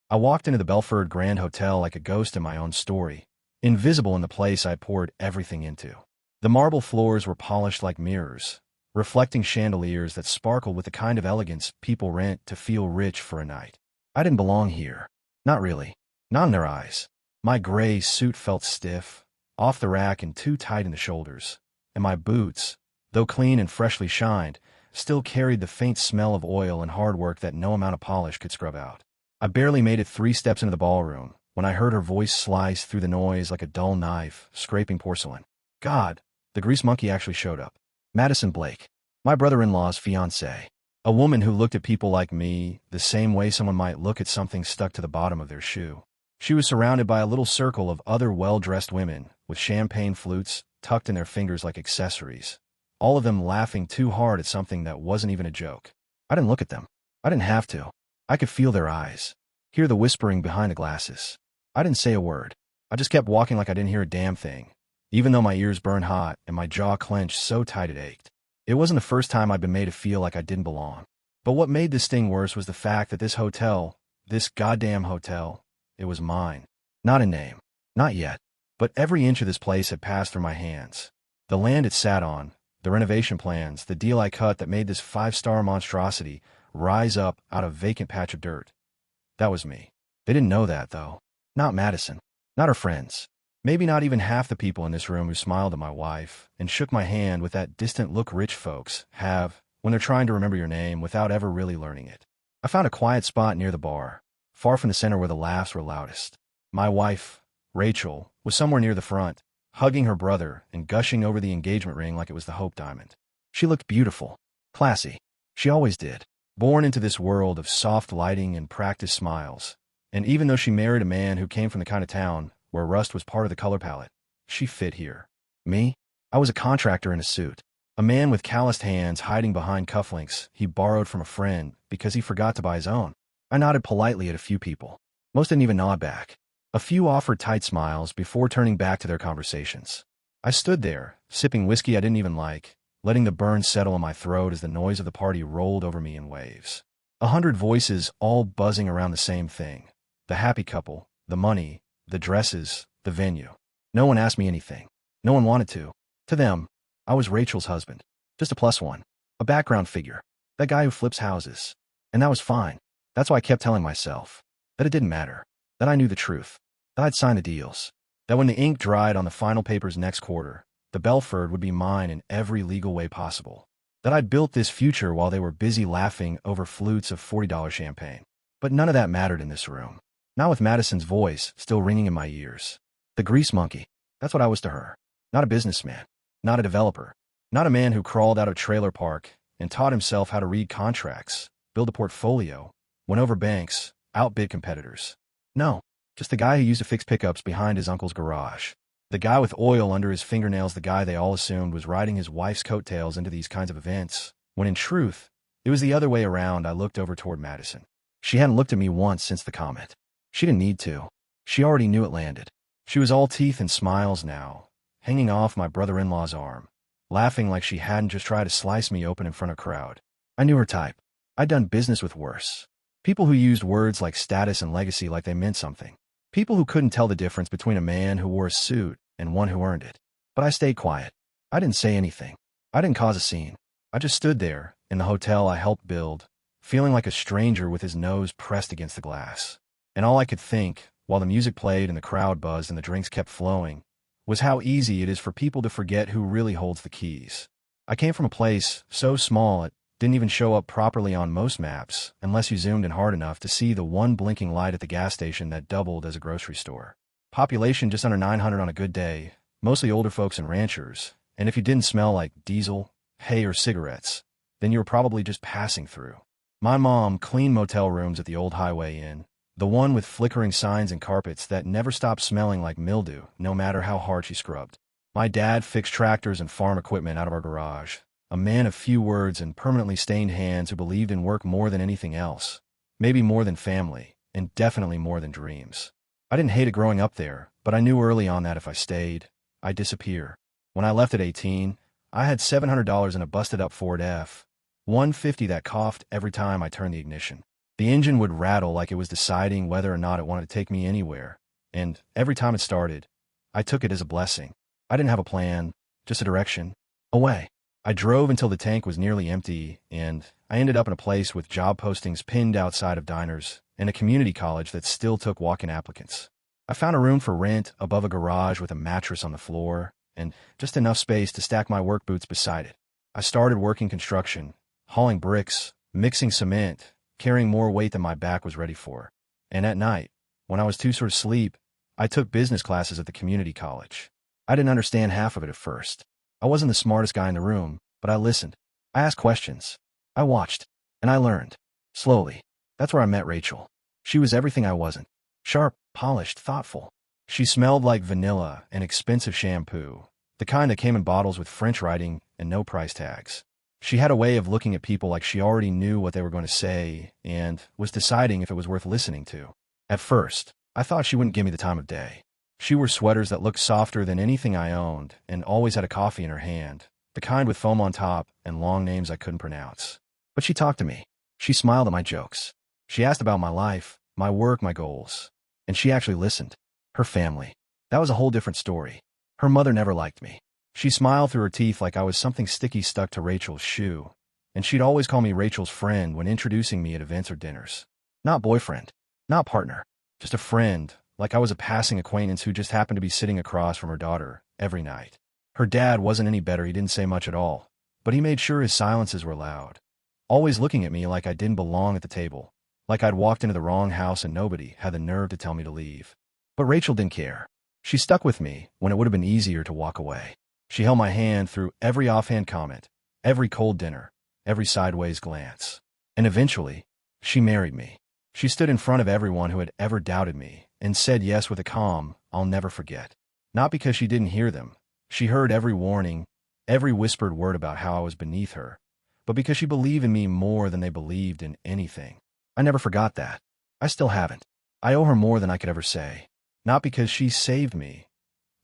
I walked into the Belford Grand Hotel like a ghost in my own story, invisible in the place I poured everything into. The marble floors were polished like mirrors, reflecting chandeliers that sparkled with the kind of elegance people rent to feel rich for a night. I didn't belong here. Not really. Not in their eyes. My gray suit felt stiff, off the rack and too tight in the shoulders, and my boots, though clean and freshly shined, still carried the faint smell of oil and hard work that no amount of polish could scrub out. I barely made it 3 steps into the ballroom when I heard her voice slice through the noise like a dull knife, scraping porcelain. God, the grease monkey actually showed up. Madison Blake, my brother-in-law's fiancée. A woman who looked at people like me the same way someone might look at something stuck to the bottom of their shoe. She was surrounded by a little circle of other well-dressed women with champagne flutes tucked in their fingers like accessories, all of them laughing too hard at something that wasn't even a joke. I didn't look at them. I didn't have to. I could feel their eyes, hear the whispering behind the glasses. I didn't say a word. I just kept walking like I didn't hear a damn thing, even though my ears burned hot and my jaw clenched so tight it ached. It wasn't the first time I'd been made to feel like I didn't belong. But what made this sting worse was the fact that this hotel, this goddamn hotel, it was mine. Not in name. Not yet. But every inch of this place had passed through my hands. The land it sat on, the renovation plans, the deal I cut that made this 5-star monstrosity rise up out of a vacant patch of dirt. That was me. They didn't know that, though. Not Madison. Not her friends. Maybe not even half the people in this room who smiled at my wife and shook my hand with that distant look rich folks have when they're trying to remember your name without ever really learning it. I found a quiet spot near the bar, far from the center where the laughs were loudest. My wife, Rachel, was somewhere near the front, hugging her brother and gushing over the engagement ring like it was the Hope Diamond. She looked beautiful. Classy. She always did. Born into this world of soft lighting and practiced smiles. And even though she married a man who came from the kind of town where rust was part of the color palette, she fit here. Me? I was a contractor in a suit. A man with calloused hands hiding behind cufflinks he borrowed from a friend because he forgot to buy his own. I nodded politely at a few people. Most didn't even nod back. A few offered tight smiles before turning back to their conversations. I stood there, sipping whiskey I didn't even like, letting the burn settle in my throat as the noise of the party rolled over me in waves. 100 voices all buzzing around the same thing. The happy couple, the money, the dresses, the venue. No one asked me anything. No one wanted to. To them, I was Rachel's husband. Just a plus one. A background figure. That guy who flips houses. And that was fine. That's why I kept telling myself that it didn't matter. That I knew the truth. That I'd sign the deals. That when the ink dried on the final papers next quarter, the Belford would be mine in every legal way possible. That I'd built this future while they were busy laughing over flutes of $40 champagne. But none of that mattered in this room. Not with Madison's voice still ringing in my ears. The grease monkey. That's what I was to her. Not a businessman. Not a developer. Not a man who crawled out of a trailer park and taught himself how to read contracts, build a portfolio, went over banks, outbid competitors. No, just the guy who used to fix pickups behind his uncle's garage. The guy with oil under his fingernails, the guy they all assumed was riding his wife's coattails into these kinds of events, when in truth, it was the other way around. I looked over toward Madison. She hadn't looked at me once since the comment. She didn't need to. She already knew it landed. She was all teeth and smiles now, hanging off my brother-in-law's arm, laughing like she hadn't just tried to slice me open in front of a crowd. I knew her type. I'd done business with worse. People who used words like status and legacy like they meant something. People who couldn't tell the difference between a man who wore a suit and one who earned it. But I stayed quiet. I didn't say anything. I didn't cause a scene. I just stood there, in the hotel I helped build, feeling like a stranger with his nose pressed against the glass. And all I could think, while the music played and the crowd buzzed and the drinks kept flowing, was how easy it is for people to forget who really holds the keys. I came from a place so small it didn't even show up properly on most maps unless you zoomed in hard enough to see the one blinking light at the gas station that doubled as a grocery store. Population just under 900 on a good day, mostly older folks and ranchers, and if you didn't smell like diesel, hay, or cigarettes, then you were probably just passing through. My mom cleaned motel rooms at the old Highway Inn, the one with flickering signs and carpets that never stopped smelling like mildew no matter how hard she scrubbed. My dad fixed tractors and farm equipment out of our garage, a man of few words and permanently stained hands who believed in work more than anything else, maybe more than family, and definitely more than dreams. I didn't hate it growing up there, but I knew early on that if I stayed, I'd disappear. When I left at 18, I had $700 in a busted-up Ford F-150 that coughed every time I turned the ignition. The engine would rattle like it was deciding whether or not it wanted to take me anywhere, and every time it started, I took it as a blessing. I didn't have a plan, just a direction. Away. I drove until the tank was nearly empty, and I ended up in a place with job postings pinned outside of diners and a community college that still took walk-in applicants. I found a room for rent above a garage with a mattress on the floor and just enough space to stack my work boots beside it. I started working construction, hauling bricks, mixing cement, carrying more weight than my back was ready for. And at night, when I was too sore to sleep, I took business classes at the community college. I didn't understand half of it at first. I wasn't the smartest guy in the room, but I listened. I asked questions. I watched. And I learned. Slowly. That's where I met Rachel. She was everything I wasn't. Sharp, polished, thoughtful. She smelled like vanilla and expensive shampoo, the kind that came in bottles with French writing and no price tags. She had a way of looking at people like she already knew what they were going to say and was deciding if it was worth listening to. At first, I thought she wouldn't give me the time of day. She wore sweaters that looked softer than anything I owned and always had a coffee in her hand, the kind with foam on top and long names I couldn't pronounce. But she talked to me. She smiled at my jokes. She asked about my life, my work, my goals. And she actually listened. Her family. That was a whole different story. Her mother never liked me. She smiled through her teeth like I was something sticky stuck to Rachel's shoe, and she'd always call me Rachel's friend when introducing me at events or dinners. Not boyfriend. Not partner. Just a friend, like I was a passing acquaintance who just happened to be sitting across from her daughter every night. Her dad wasn't any better. He didn't say much at all, but he made sure his silences were loud. Always looking at me like I didn't belong at the table, like I'd walked into the wrong house and nobody had the nerve to tell me to leave. But Rachel didn't care. She stuck with me when it would have been easier to walk away. She held my hand through every offhand comment, every cold dinner, every sideways glance. And eventually, she married me. She stood in front of everyone who had ever doubted me and said yes with a calm I'll never forget. Not because she didn't hear them. She heard every warning, every whispered word about how I was beneath her, but because she believed in me more than they believed in anything. I never forgot that. I still haven't. I owe her more than I could ever say. Not because she saved me.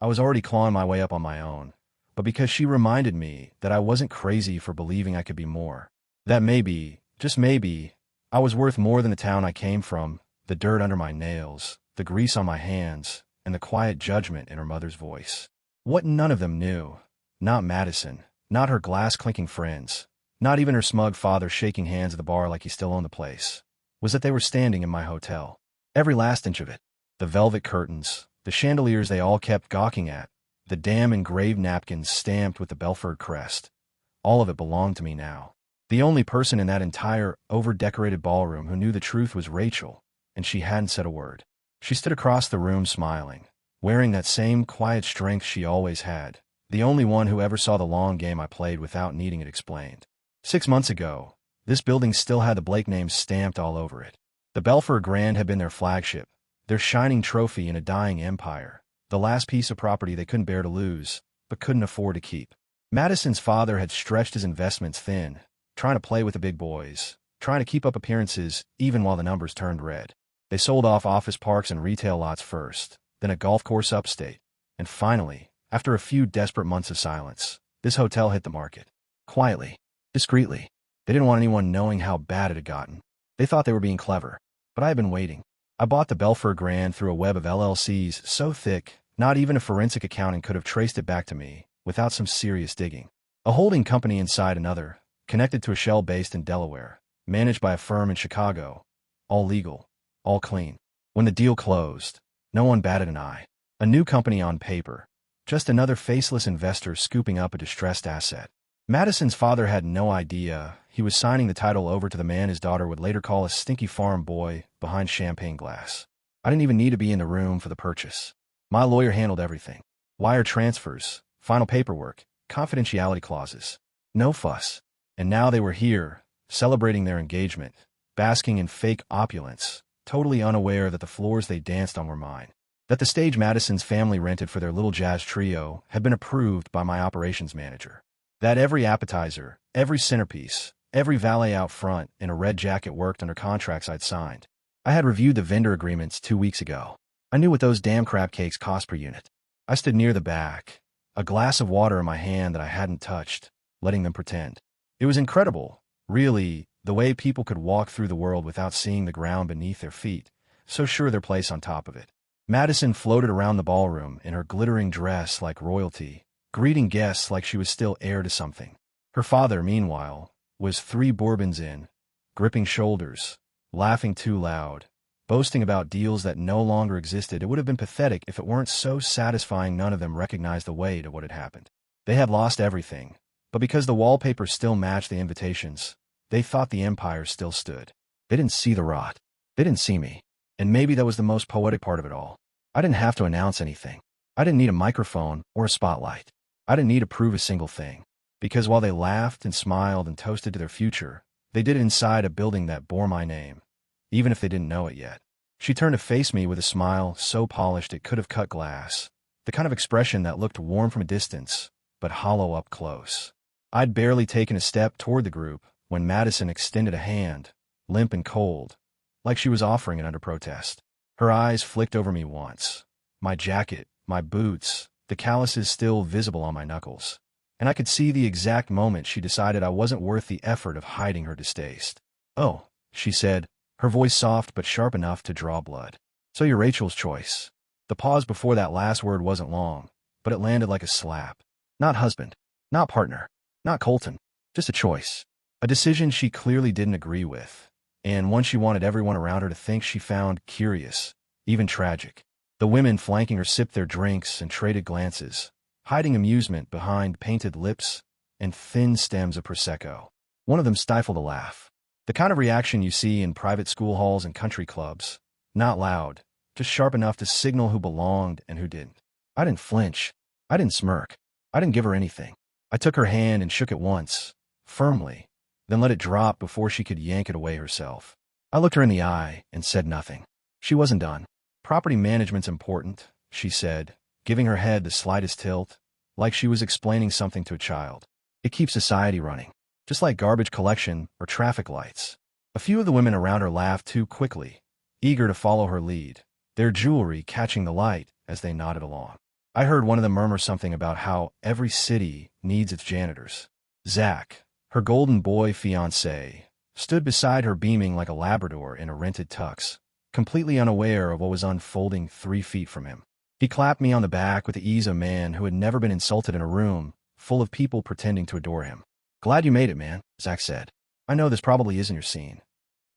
I was already clawing my way up on my own, but because she reminded me that I wasn't crazy for believing I could be more. That maybe, just maybe, I was worth more than the town I came from, the dirt under my nails, the grease on my hands, and the quiet judgment in her mother's voice. What none of them knew, not Madison, not her glass-clinking friends, not even her smug father shaking hands at the bar like he still owned the place, was that they were standing in my hotel. Every last inch of it. The velvet curtains, the chandeliers they all kept gawking at, the damn engraved napkins stamped with the Belford crest. All of it belonged to me now. The only person in that entire, over-decorated ballroom who knew the truth was Rachel, and she hadn't said a word. She stood across the room smiling, wearing that same quiet strength she always had, the only one who ever saw the long game I played without needing it explained. 6 months ago, this building still had the Blake name stamped all over it. The Belford Grand had been their flagship, their shining trophy in a dying empire, the last piece of property they couldn't bear to lose, but couldn't afford to keep. Madison's father had stretched his investments thin, trying to play with the big boys, trying to keep up appearances even while the numbers turned red. They sold off office parks and retail lots first, then a golf course upstate, and finally, after a few desperate months of silence, this hotel hit the market. Quietly, discreetly. They didn't want anyone knowing how bad it had gotten. They thought they were being clever, but I had been waiting. I bought the Belford Grand through a web of LLCs so thick, not even a forensic accountant could have traced it back to me without some serious digging. A holding company inside another, connected to a shell based in Delaware, managed by a firm in Chicago. All legal, all clean. When the deal closed, no one batted an eye. A new company on paper, just another faceless investor scooping up a distressed asset. Madison's father had no idea he was signing the title over to the man his daughter would later call a stinky farm boy behind champagne glass. I didn't even need to be in the room for the purchase. My lawyer handled everything. Wire transfers, final paperwork, confidentiality clauses. No fuss. And now they were here, celebrating their engagement, basking in fake opulence, totally unaware that the floors they danced on were mine. That the stage Madison's family rented for their little jazz trio had been approved by my operations manager. That every appetizer, every centerpiece, every valet out front in a red jacket worked under contracts I'd signed. I had reviewed the vendor agreements 2 weeks ago. I knew what those damn crab cakes cost per unit. I stood near the back, a glass of water in my hand that I hadn't touched, letting them pretend. It was incredible, really The way people could walk through the world without seeing the ground beneath their feet, so sure of their place on top of it. Madison floated around the ballroom in her glittering dress like royalty, greeting guests like she was still heir to something. Her father, meanwhile, was 3 bourbons in, gripping shoulders, laughing too loud, boasting about deals that no longer existed. It would have been pathetic if it weren't so satisfying none of them recognized the weight of what had happened. They had lost everything, but because the wallpaper still matched the invitations, they thought the empire still stood. They didn't see the rot. They didn't see me. And maybe that was the most poetic part of it all. I didn't have to announce anything. I didn't need a microphone or a spotlight. I didn't need to prove a single thing. Because while they laughed and smiled and toasted to their future, they did it inside a building that bore my name, even if they didn't know it yet. She turned to face me with a smile so polished it could have cut glass, the kind of expression that looked warm from a distance, but hollow up close. I'd barely taken a step toward the group when Madison extended a hand, limp and cold, like she was offering it under protest. Her eyes flicked over me once. My jacket, my boots, the calluses still visible on my knuckles. And I could see the exact moment she decided I wasn't worth the effort of hiding her distaste. "Oh," she said, her voice soft but sharp enough to draw blood. "So you're Rachel's choice." The pause before that last word wasn't long, but it landed like a slap. Not husband, not partner, not Colton, just a choice. A decision she clearly didn't agree with, and one she wanted everyone around her to think she found curious, even tragic. The women flanking her sipped their drinks and traded glances, hiding amusement behind painted lips and thin stems of Prosecco. One of them stifled a laugh. The kind of reaction you see in private school halls and country clubs. Not loud, just sharp enough to signal who belonged and who didn't. I didn't flinch. I didn't smirk. I didn't give her anything. I took her hand and shook it once, firmly, then let it drop before she could yank it away herself. I looked her in the eye and said nothing. She wasn't done. "Property management's important," she said, giving her head the slightest tilt, like she was explaining something to a child. "It keeps society running, just like garbage collection or traffic lights." A few of the women around her laughed too quickly, eager to follow her lead, their jewelry catching the light as they nodded along. I heard one of them murmur something about how every city needs its janitors. Zach, her golden boy fiancé, stood beside her beaming like a Labrador in a rented tux, completely unaware of what was unfolding 3 feet from him. He clapped me on the back with the ease of a man who had never been insulted in a room full of people pretending to adore him. "Glad you made it, man," Zach said. "I know this probably isn't your scene."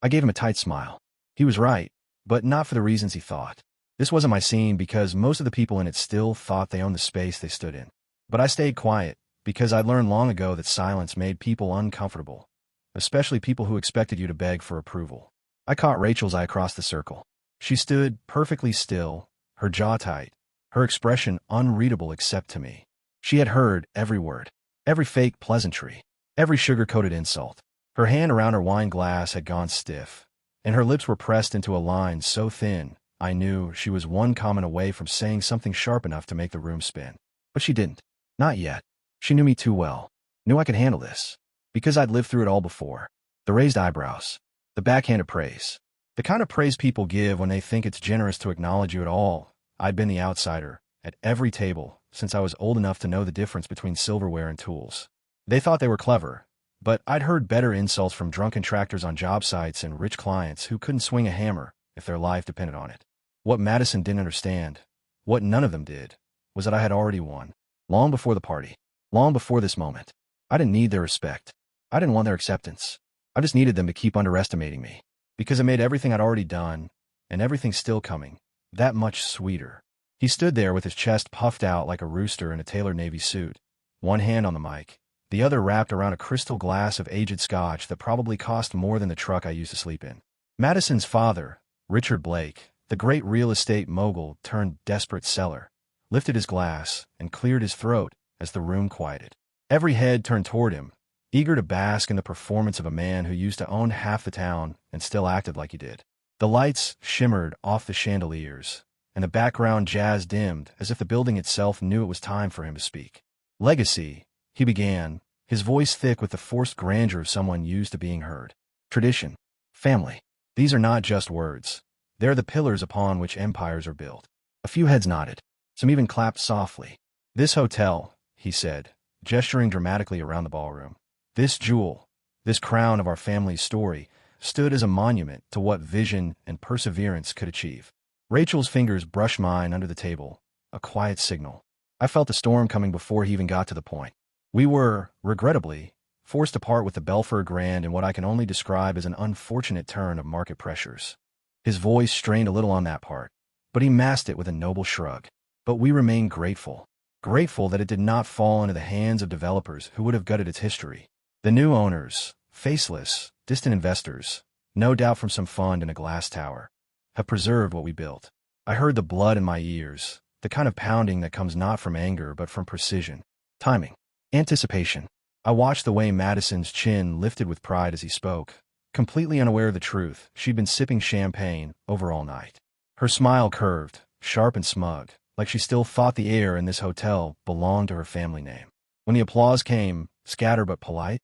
I gave him a tight smile. He was right, but not for the reasons he thought. This wasn't my scene because most of the people in it still thought they owned the space they stood in. But I stayed quiet because I'd learned long ago that silence made people uncomfortable, especially people who expected you to beg for approval. I caught Rachel's eye across the circle. She stood perfectly still, her jaw tight, her expression unreadable except to me. She had heard every word, every fake pleasantry, every sugar-coated insult. Her hand around her wine glass had gone stiff, and her lips were pressed into a line so thin I knew she was one comment away from saying something sharp enough to make the room spin. But she didn't. Not yet. She knew me too well. Knew I could handle this. Because I'd lived through it all before. The raised eyebrows. The backhanded praise. The kind of praise people give when they think it's generous to acknowledge you at all. I'd been the outsider, at every table, since I was old enough to know the difference between silverware and tools. They thought they were clever, but I'd heard better insults from drunk contractors on job sites and rich clients who couldn't swing a hammer if their life depended on it. What Madison didn't understand, what none of them did, was that I had already won. Long before the party. Long before this moment. I didn't need their respect. I didn't want their acceptance. I just needed them to keep underestimating me. Because it made everything I'd already done, and everything still coming, that much sweeter. He stood there with his chest puffed out like a rooster in a tailored navy suit, one hand on the mic, the other wrapped around a crystal glass of aged scotch that probably cost more than the truck I used to sleep in. Madison's father, Richard Blake, the great real estate mogul turned desperate seller, lifted his glass and cleared his throat as the room quieted. Every head turned toward him, eager to bask in the performance of a man who used to own half the town and still acted like he did. The lights shimmered off the chandeliers, and the background jazz dimmed as if the building itself knew it was time for him to speak. "Legacy," he began, his voice thick with the forced grandeur of someone used to being heard. "Tradition. Family. These are not just words. They're the pillars upon which empires are built." A few heads nodded. Some even clapped softly. "This hotel," he said, gesturing dramatically around the ballroom. "This jewel, This crown of our family's story stood as a monument to what vision and perseverance could achieve. Rachel's fingers brushed mine under the table, a quiet signal. I felt the storm coming before he even got to the point. We were, regrettably, forced to part with the Belford Grand in what I can only describe as an unfortunate turn of market pressures. His voice strained a little on that part, but he masked it with a noble shrug. But we remained grateful. Grateful that it did not fall into the hands of developers who would have gutted its history. The new owners, faceless, distant investors, no doubt from some fund in a glass tower, have preserved what we built. I heard the blood in my ears, the kind of pounding that comes not from anger but from precision, timing, anticipation. I watched the way Madison's chin lifted with pride as he spoke, completely unaware of the truth. She'd been sipping champagne over all night. Her smile curved, sharp and smug, like she still thought the air in this hotel belonged to her family name. When the applause came, scattered but polite,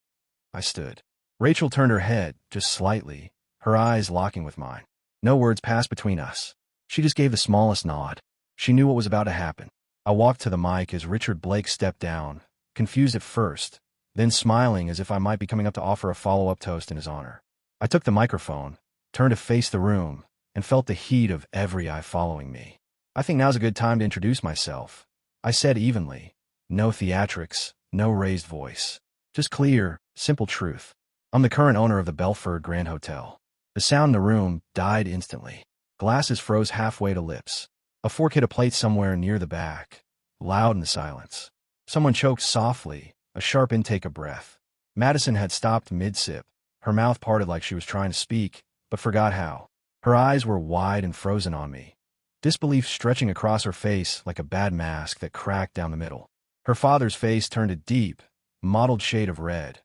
I stood. Rachel turned her head, just slightly, her eyes locking with mine. No words passed between us. She just gave the smallest nod. She knew what was about to happen. I walked to the mic as Richard Blake stepped down, confused at first, then smiling as if I might be coming up to offer a follow-up toast in his honor. I took the microphone, turned to face the room, and felt the heat of every eye following me. I think now's a good time to introduce myself, I said evenly. No theatrics, no raised voice. Just clear, simple truth. I'm the current owner of the Belford Grand Hotel. The sound in the room died instantly. Glasses froze halfway to lips. A fork hit a plate somewhere near the back, loud in the silence. Someone choked softly, a sharp intake of breath. Madison had stopped mid-sip, her mouth parted like she was trying to speak, but forgot how. Her eyes were wide and frozen on me, disbelief stretching across her face like a bad mask that cracked down the middle. Her father's face turned a deep, mottled shade of red.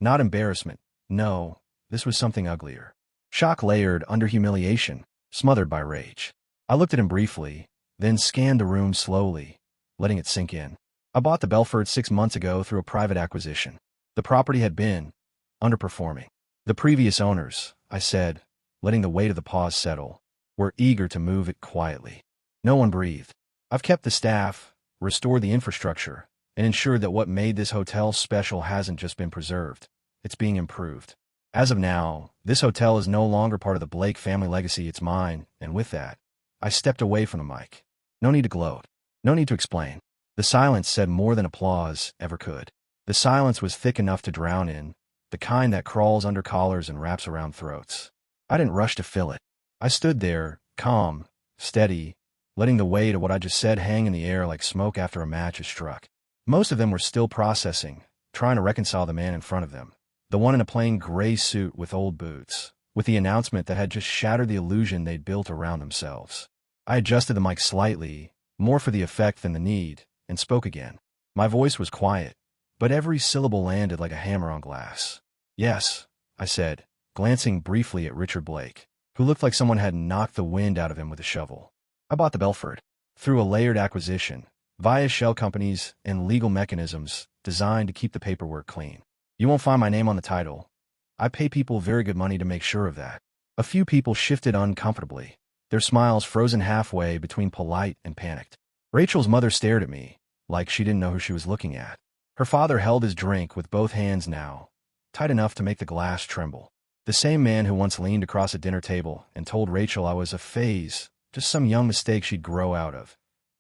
Not embarrassment, no, this was something uglier. Shock layered under humiliation, smothered by rage. I looked at him briefly, then scanned the room slowly, letting it sink in. I bought the Belford 6 months ago through a private acquisition. The property had been underperforming. The previous owners, I said, letting the weight of the pause settle, were eager to move it quietly. No one breathed. I've kept the staff, restored the infrastructure, and ensured that what made this hotel special hasn't just been preserved, it's being improved. As of now, this hotel is no longer part of the Blake family legacy, it's mine, and with that, I stepped away from the mic. No need to gloat. No need to explain. The silence said more than applause ever could. The silence was thick enough to drown in, the kind that crawls under collars and wraps around throats. I didn't rush to fill it. I stood there, calm, steady, letting the weight of what I just said hang in the air like smoke after a match is struck. Most of them were still processing, trying to reconcile the man in front of them. The one in a plain gray suit with old boots, with the announcement that had just shattered the illusion they'd built around themselves. I adjusted the mic slightly, more for the effect than the need, and spoke again. My voice was quiet, but every syllable landed like a hammer on glass. Yes, I said, glancing briefly at Richard Blake, who looked like someone had knocked the wind out of him with a shovel. I bought the Belford through a layered acquisition, via shell companies and legal mechanisms designed to keep the paperwork clean. You won't find my name on the title. I pay people very good money to make sure of that. A few people shifted uncomfortably, their smiles frozen halfway between polite and panicked. Rachel's mother stared at me, like she didn't know who she was looking at. Her father held his drink with both hands now, tight enough to make the glass tremble. The same man who once leaned across a dinner table and told Rachel I was a phase, just some young mistake she'd grow out of,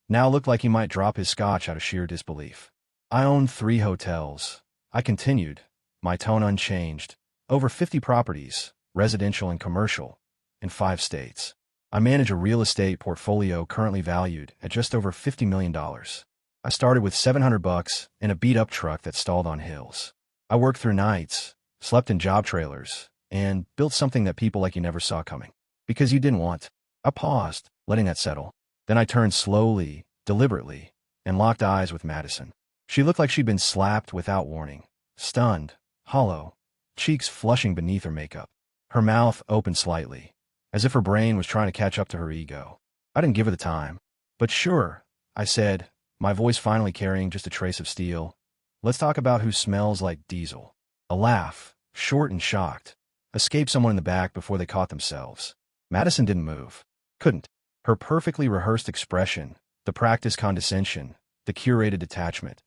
now looked like he might drop his scotch out of sheer disbelief. I own 3 hotels. I continued, my tone unchanged. Over 50 properties, residential and commercial, in 5 states. I manage a real estate portfolio currently valued at just over $50 million. I started with $700 and a beat-up truck that stalled on hills. I worked through nights, slept in job trailers, and built something that people like you never saw coming. Because you didn't want. I paused, letting that settle. Then I turned slowly, deliberately, and locked eyes with Madison. She looked like she'd been slapped without warning. Stunned, hollow, cheeks flushing beneath her makeup. Her mouth opened slightly, as if her brain was trying to catch up to her ego. I didn't give her the time. But sure, I said, my voice finally carrying just a trace of steel. Let's talk about who smells like diesel. A laugh, short and shocked, escaped someone in the back before they caught themselves. Madison didn't move. Couldn't. Her perfectly rehearsed expression, the practiced condescension, the curated detachment,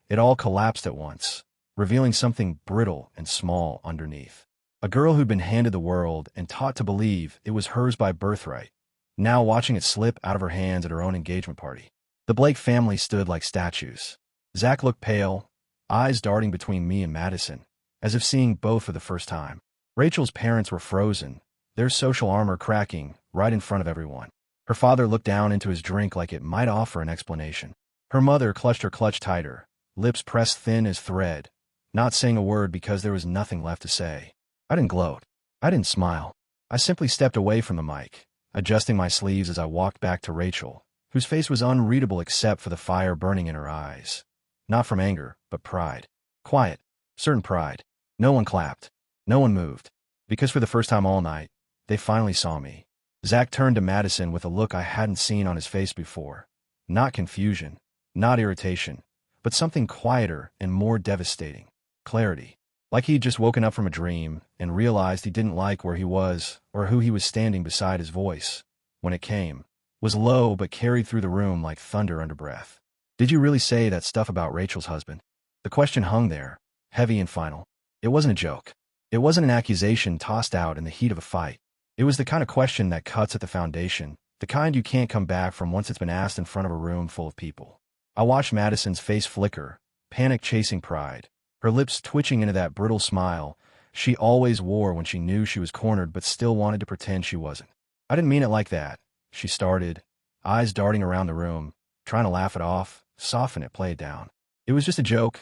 it all collapsed at once, revealing something brittle and small underneath. A girl who'd been handed the world and taught to believe it was hers by birthright, now watching it slip out of her hands at her own engagement party. The Blake family stood like statues. Zach looked pale, eyes darting between me and Madison, as if seeing both for the first time. Rachel's parents were frozen, their social armor cracking right in front of everyone. Her father looked down into his drink like it might offer an explanation. Her mother clutched her clutch tighter, lips pressed thin as thread, not saying a word because there was nothing left to say. I didn't gloat. I didn't smile. I simply stepped away from the mic, adjusting my sleeves as I walked back to Rachel, whose face was unreadable except for the fire burning in her eyes. Not from anger, but pride. Quiet, certain pride. No one clapped. No one moved. Because for the first time all night, they finally saw me. Zach turned to Madison with a look I hadn't seen on his face before. Not confusion, not irritation, but something quieter and more devastating. Clarity. Like he'd just woken up from a dream and realized he didn't like where he was or who he was standing beside. His voice, when it came, was low but carried through the room like thunder under breath. Did you really say that stuff about Rachel's husband? The question hung there, heavy and final. It wasn't a joke. It wasn't an accusation tossed out in the heat of a fight. It was the kind of question that cuts at the foundation, the kind you can't come back from once it's been asked in front of a room full of people. I watched Madison's face flicker, panic chasing pride, her lips twitching into that brittle smile she always wore when she knew she was cornered but still wanted to pretend she wasn't. I didn't mean it like that, she started, eyes darting around the room, trying to laugh it off, soften it, play it down. It was just a joke.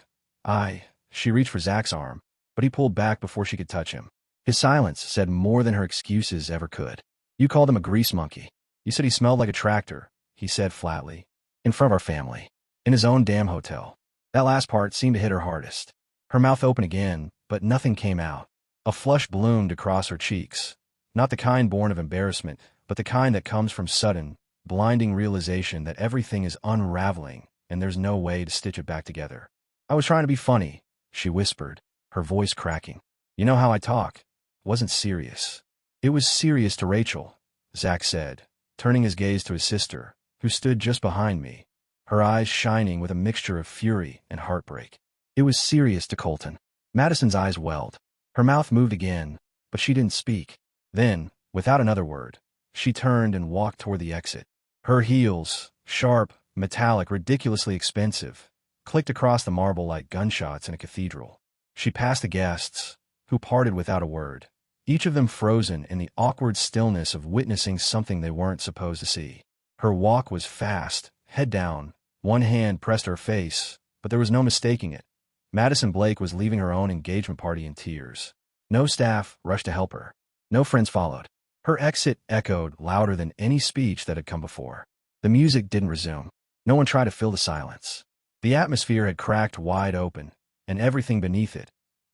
She reached for Zach's arm, but he pulled back before she could touch him. His silence said more than her excuses ever could. You called him a grease monkey. You said he smelled like a tractor, he said flatly. In front of our family. In his own damn hotel. That last part seemed to hit her hardest. Her mouth opened again, but nothing came out. A flush bloomed across her cheeks. Not the kind born of embarrassment, but the kind that comes from sudden, blinding realization that everything is unraveling and there's no way to stitch it back together. I was trying to be funny, she whispered, her voice cracking. You know how I talk. It wasn't serious. It was serious to Rachel, Zach said, turning his gaze to his sister, who stood just behind me, her eyes shining with a mixture of fury and heartbreak. It was serious to Colton. Madison's eyes welled. Her mouth moved again, but she didn't speak. Then, without another word, she turned and walked toward the exit. Her heels, sharp, metallic, ridiculously expensive, clicked across the marble like gunshots in a cathedral. She passed the guests, who parted without a word, each of them frozen in the awkward stillness of witnessing something they weren't supposed to see. Her walk was fast, head down, one hand pressed to her face, but there was no mistaking it. Madison Blake was leaving her own engagement party in tears. No staff rushed to help her. No friends followed. Her exit echoed louder than any speech that had come before. The music didn't resume. No one tried to fill the silence. The atmosphere had cracked wide open, and everything beneath it,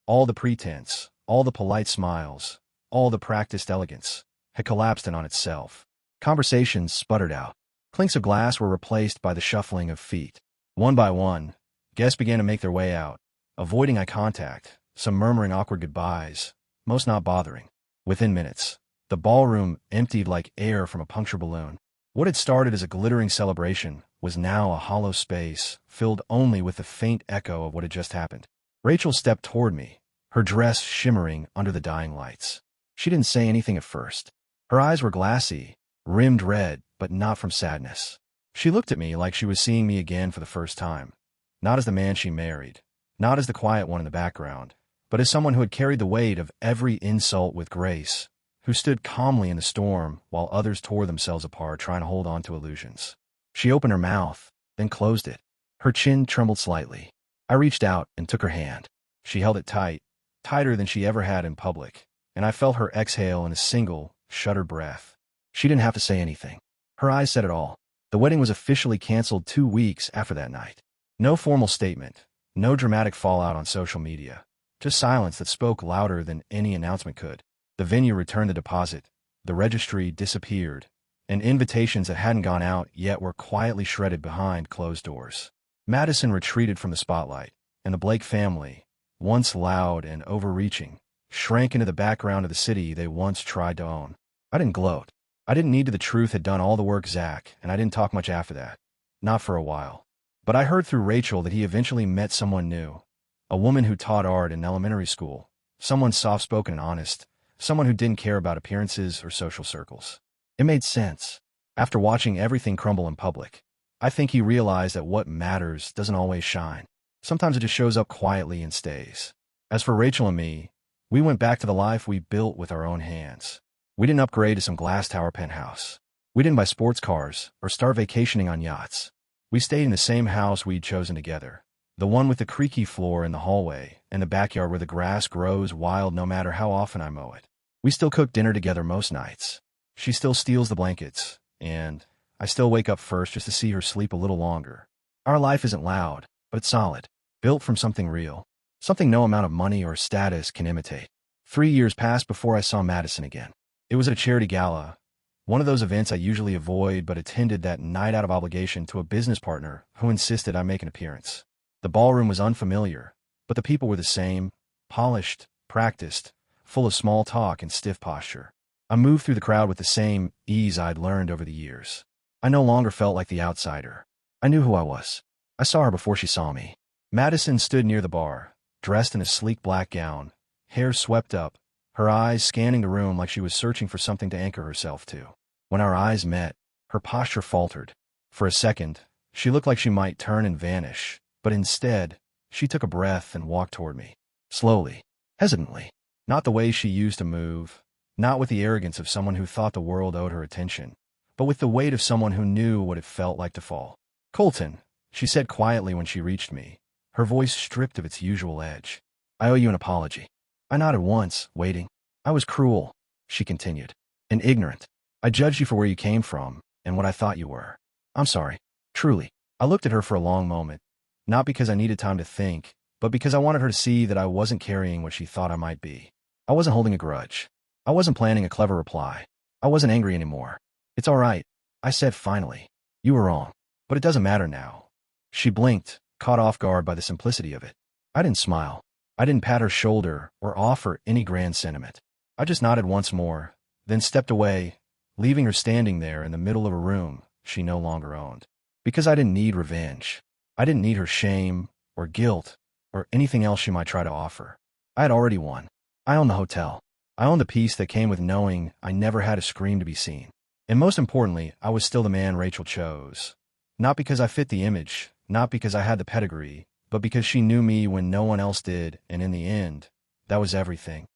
all the pretense, all the polite smiles, all the practiced elegance, had collapsed in on itself. Conversations sputtered out. Clinks of glass were replaced by the shuffling of feet. One by one, guests began to make their way out, avoiding eye contact, some murmuring awkward goodbyes, most not bothering. Within minutes, the ballroom emptied like air from a puncture balloon. What had started as a glittering celebration was now a hollow space, filled only with the faint echo of what had just happened. Rachel stepped toward me, her dress shimmering under the dying lights. She didn't say anything at first. Her eyes were glassy, rimmed red, but not from sadness. She looked at me like she was seeing me again for the first time. Not as the man she married, not as the quiet one in the background, but as someone who had carried the weight of every insult with grace, who stood calmly in the storm while others tore themselves apart trying to hold on to illusions. She opened her mouth, then closed it. Her chin trembled slightly. I reached out and took her hand. She held it tight, tighter than she ever had in public, and I felt her exhale in a single, shuddered breath. She didn't have to say anything. Her eyes said it all. The wedding was officially canceled 2 weeks after that night. No formal statement, no dramatic fallout on social media, just silence that spoke louder than any announcement could. The venue returned the deposit, the registry disappeared, and invitations that hadn't gone out yet were quietly shredded behind closed doors. Madison retreated from the spotlight, and the Blake family, once loud and overreaching, shrank into the background of the city they once tried to own. I didn't gloat. I didn't need to. The truth had done all the work, Zach, and I didn't talk much after that. Not for a while. But I heard through Rachel that he eventually met someone new, A woman who taught art in elementary school. Someone soft-spoken and honest. Someone who didn't care about appearances or social circles. It made sense. After watching everything crumble in public, I think he realized that what matters doesn't always shine. Sometimes it just shows up quietly and stays. As for Rachel and me, we went back to the life we built with our own hands. We didn't upgrade to some glass tower penthouse. We didn't buy sports cars or start vacationing on yachts. We stayed in the same house we'd chosen together. The one with the creaky floor in the hallway and the backyard where the grass grows wild no matter how often I mow it. We still cook dinner together most nights. She still steals the blankets, and I still wake up first just to see her sleep a little longer. Our life isn't loud, but it's solid, built from something real, something no amount of money or status can imitate. 3 years passed before I saw Madison again. It was at a charity gala, one of those events I usually avoid but attended that night out of obligation to a business partner who insisted I make an appearance. The ballroom was unfamiliar, but the people were the same, polished, practiced, full of small talk and stiff posture. I moved through the crowd with the same ease I'd learned over the years. I no longer felt like the outsider. I knew who I was. I saw her before she saw me. Madison stood near the bar, dressed in a sleek black gown, hair swept up, her eyes scanning the room like she was searching for something to anchor herself to. When our eyes met, her posture faltered. For a second, she looked like she might turn and vanish, but instead, she took a breath and walked toward me. Slowly, hesitantly. Not the way she used to move, not with the arrogance of someone who thought the world owed her attention, but with the weight of someone who knew what it felt like to fall. "Colton," she said quietly when she reached me, her voice stripped of its usual edge. "I owe you an apology." I nodded once, waiting. "I was cruel," she continued, "and ignorant. I judged you for where you came from and what I thought you were. I'm sorry. Truly." I looked at her for a long moment, not because I needed time to think, but because I wanted her to see that I wasn't carrying what she thought I might be. I wasn't holding a grudge. I wasn't planning a clever reply. I wasn't angry anymore. "It's all right," I said finally. "You were wrong. But it doesn't matter now." She blinked, caught off guard by the simplicity of it. I didn't smile. I didn't pat her shoulder or offer any grand sentiment. I just nodded once more, then stepped away, leaving her standing there in the middle of a room she no longer owned. Because I didn't need revenge. I didn't need her shame or guilt or anything else she might try to offer. I had already won. I owned the hotel. I owned the peace that came with knowing I never had to scream to be seen. And most importantly, I was still the man Rachel chose. Not because I fit the image, not because I had the pedigree, but because she knew me when no one else did, and in the end, that was everything.